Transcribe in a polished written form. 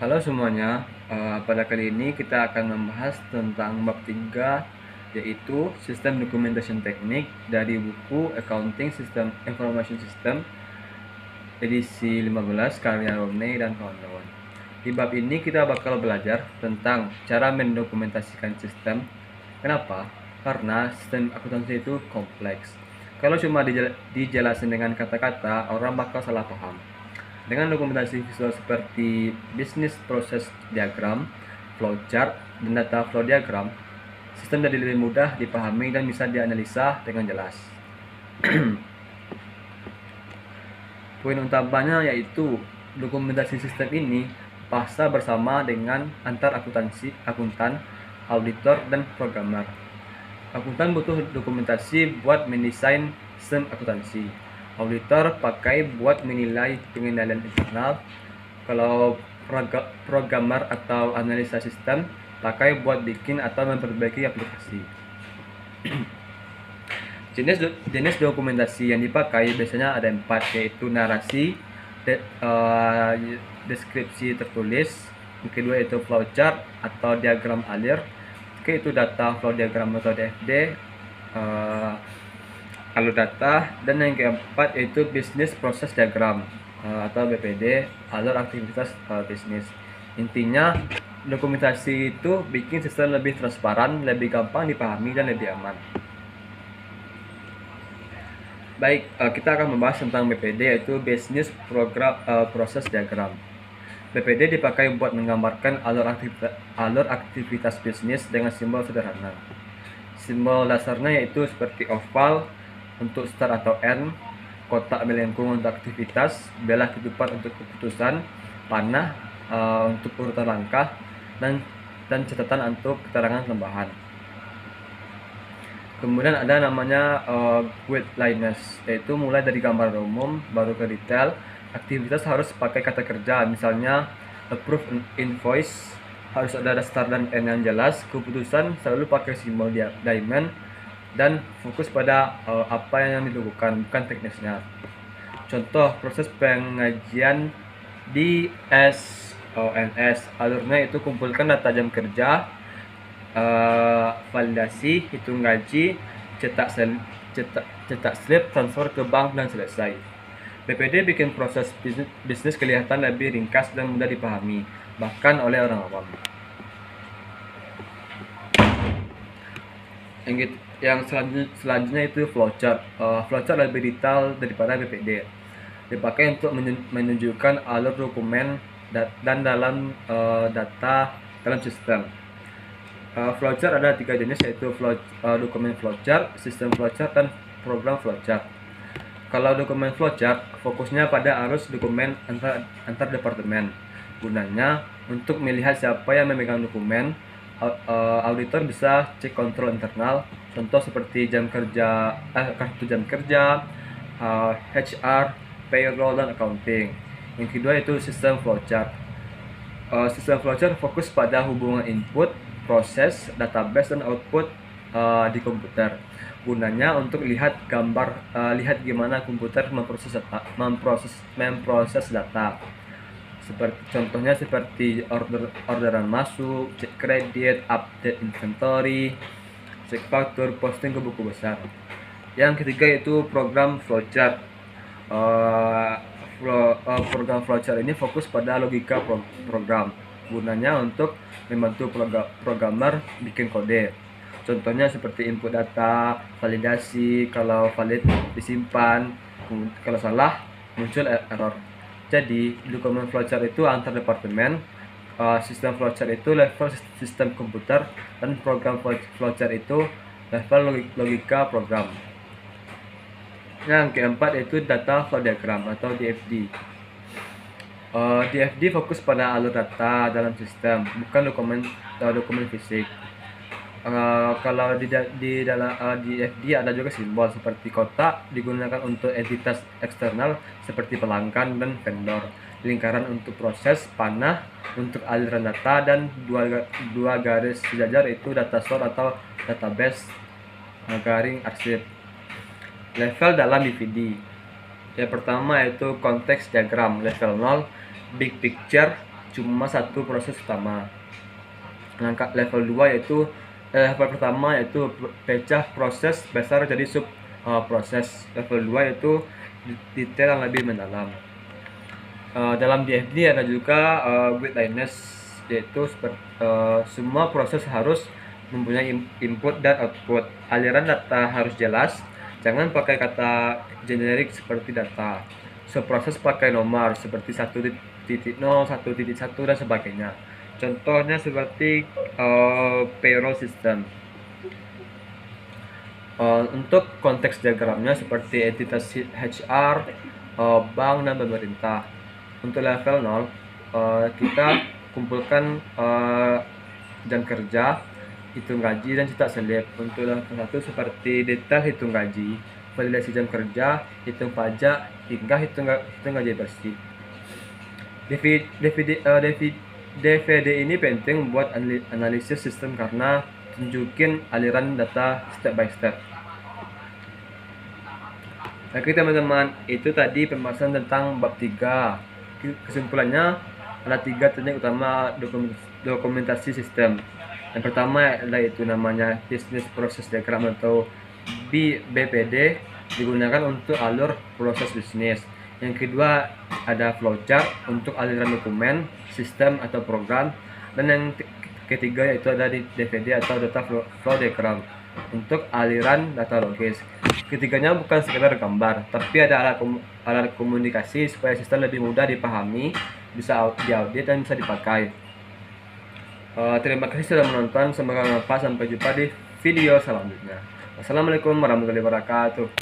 Halo semuanya, pada kali ini kita akan membahas tentang bab 3, yaitu Sistem Documentation Teknik dari buku Accounting System Information System edisi 15 karya Romney dan kawan-kawan. Di bab ini kita bakal belajar tentang cara mendokumentasikan sistem. Kenapa? Karena sistem akuntansi itu kompleks. Kalau cuma dijelasin dengan kata-kata, orang bakal salah paham. Dengan dokumentasi visual seperti business process diagram, flowchart, dan data flow diagram, sistem jadi lebih mudah dipahami dan bisa dianalisa dengan jelas. Poin utamanya yaitu dokumentasi sistem ini pasta bersama dengan antar akuntan, auditor, dan programmer. Akuntan butuh dokumentasi buat mendesain sistem akuntansi. Auditor pakai buat menilai pengendalian internal. Kalau programmer atau analisa sistem pakai buat bikin atau memperbaiki aplikasi. Jenis dokumentasi yang dipakai biasanya ada 4, yaitu narasi, deskripsi tertulis, yang kedua itu flowchart atau diagram alir, itu data flow diagram atau DFD, alur data, dan yang keempat yaitu business process diagram atau BPD, alur aktivitas bisnis. Intinya dokumentasi itu bikin sistem lebih transparan, lebih gampang dipahami, dan lebih aman. Baik, kita akan membahas tentang BPD, yaitu Business Program Process Diagram. BPD dipakai buat menggambarkan alur aktivitas bisnis dengan simbol sederhana. Simbol dasarnya yaitu seperti oval untuk start atau end, kotak melengkung untuk aktivitas, belah ketupat untuk keputusan, panah untuk urutan langkah, dan catatan untuk keterangan tambahan. Kemudian ada namanya guidelines, yaitu mulai dari gambar umum baru ke detail. Aktivitas harus pakai kata kerja, misalnya approve invoice harus ada start dan end yang jelas. Keputusan selalu pakai simbol diamond dan fokus pada apa yang dilakukan, bukan teknisnya. Contoh proses pengajian di SONS, alurnya itu kumpulkan data jam kerja, validasi, hitung gaji, cetak slip, transfer ke bank, dan selesai. BPD bikin proses bisnis kelihatan lebih ringkas dan mudah dipahami, bahkan oleh orang awam. Yang selanjutnya itu flowchart. Flowchart lebih detail daripada BPD. Dipakai untuk menunjukkan alur dokumen dan dalam data dalam sistem. Flowchart ada 3 jenis, yaitu dokumen flowchart, sistem flowchart, dan program flowchart. Kalau dokumen flowchart fokusnya pada arus dokumen antar departemen. Gunanya untuk melihat siapa yang memegang dokumen. Auditor bisa cek kontrol internal, contoh seperti kartu jam kerja, HR, payroll, dan accounting. Yang kedua itu sistem flowchart. Sistem flowchart fokus pada hubungan input, proses, database, dan output di komputer. Gunanya untuk lihat gimana komputer memproses data. Contohnya seperti orderan masuk, cek kredit, update inventory, cek faktur, posting ke buku besar. Yang ketiga itu program flowchart. Program flowchart ini fokus pada logika program. Gunanya untuk membantu programmer bikin kode. Contohnya seperti input data, validasi, kalau valid disimpan, kalau salah muncul error. Jadi dokumen flowchart itu antar departemen, sistem flowchart itu level sistem komputer, dan program flowchart itu level logika program. Yang keempat itu data flow diagram atau DFD. DFD fokus pada alur data dalam sistem, bukan dokumen fisik. Kalau di dalam DFD ada juga simbol seperti kotak, digunakan untuk entitas eksternal seperti pelanggan dan vendor. Lingkaran untuk proses, panah untuk aliran data, dan dua garis sejajar itu data store atau database, garing arsip. Level dalam DVD. Yang pertama yaitu konteks diagram level 0, big picture, cuma satu proses utama. Level 2 yaitu level pertama yaitu pecah proses besar jadi sub proses. Level 2 yaitu detail yang lebih mendalam. Dalam DFD ada juga guidelines, yaitu semua proses harus mempunyai input dan output. Aliran data harus jelas, jangan pakai kata generik seperti data. Seproses pakai nomor seperti 1.0, 1.1 dan sebagainya. Contohnya seperti payroll system. Untuk konteks diagramnya seperti entitas HR, bank, dan pemerintah. Untuk level 0, kita kumpulkan jam kerja, hitung gaji, dan cetak selip. Untuk level 1 seperti detail hitung gaji, validasi jam kerja, hitung pajak, hingga hitung gaji bersih. DVD ini penting buat analisis sistem karena tunjukin aliran data step by step. Oke teman-teman, itu tadi pembahasan tentang bab 3. Kesimpulannya ada 3 teknik utama dokumentasi sistem. Yang pertama adalah itu namanya Business Process Diagram atau BPD, digunakan untuk alur proses bisnis. Yang kedua ada flowchart untuk aliran dokumen, sistem atau program. Dan yang ketiga yaitu ada di DVD atau data flow diagram untuk aliran data logis. Ketiganya bukan sekedar gambar, tapi ada alat komunikasi supaya sistem lebih mudah dipahami, bisa diaudit dan bisa dipakai. Terima kasih sudah menonton, semoga bermanfaat. Sampai jumpa di video selanjutnya. Wassalamualaikum warahmatullahi wabarakatuh.